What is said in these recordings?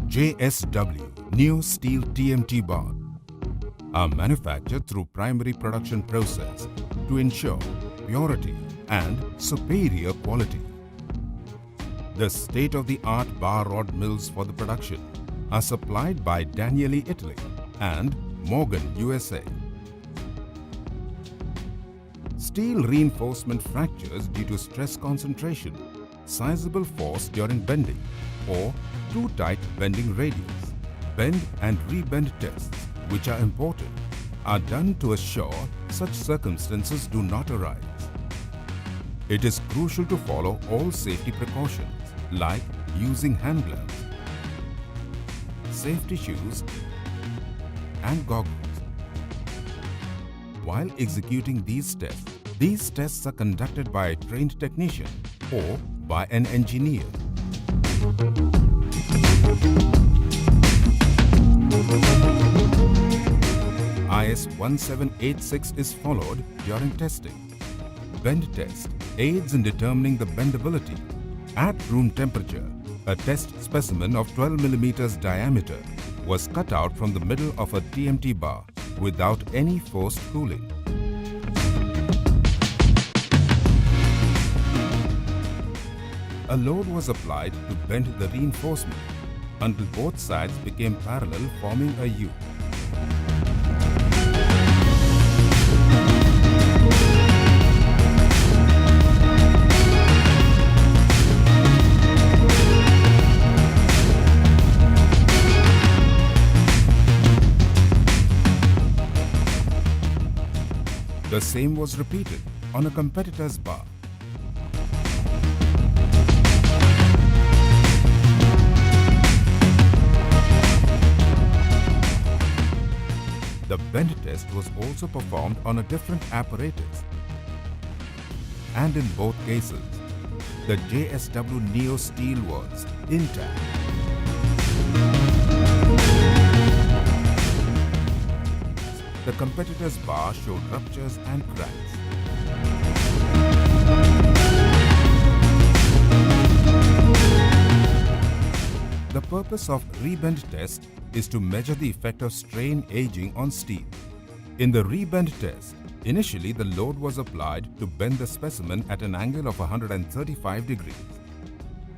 JSW Neosteel TMT bar are manufactured through primary production process to ensure purity and superior quality. The state-of-the-art bar rod mills for the production are supplied by Danieli, Italy and Morgan, USA. Steel reinforcement fractures due to stress concentration, sizable force during bending, or too tight bending radius. Bend and rebend tests, which are important, are done to assure such circumstances do not arise. It is crucial to follow all safety precautions like using hand gloves, safety shoes and goggles. While executing these tests are conducted by a trained technician or by an engineer. IS 1786 is followed during testing. Bend test aids in determining the bendability. At room temperature, a test specimen of 12 mm diameter was cut out from the middle of a TMT bar without any forced cooling. A load was applied to bend the reinforcement until both sides became parallel, forming a U. The same was repeated on a competitor's bar. The bend test was also performed on a different apparatus. And in both cases, the JSW Neosteel was intact. The competitor's bar showed ruptures and cracks. The purpose of rebend test is to measure the effect of strain aging on steel. In the rebend test, initially the load was applied to bend the specimen at an angle of 135 degrees.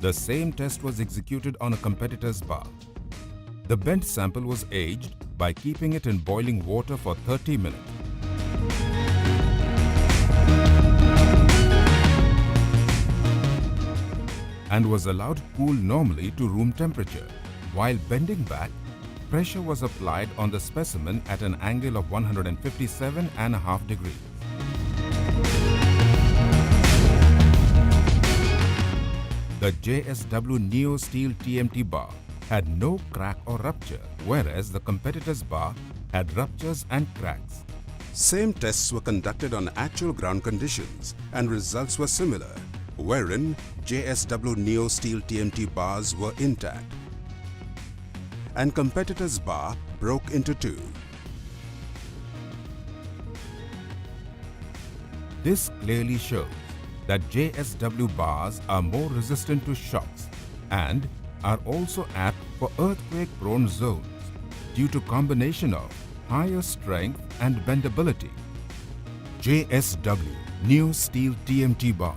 The same test was executed on a competitor's bar. The bent sample was aged by keeping it in boiling water for 30 minutes. And was allowed to cool normally to room temperature. While bending back, pressure was applied on the specimen at an angle of 157.5 degrees. The JSW Neosteel TMT bar had no crack or rupture, whereas the competitor's bar had ruptures and cracks. Same tests were conducted on actual ground conditions and results were similar, wherein JSW Neosteel TMT bars were intact and competitor's bar broke into two. This clearly shows that JSW bars are more resistant to shocks and are also apt for earthquake-prone zones due to combination of higher strength and bendability. JSW Neosteel TMT bar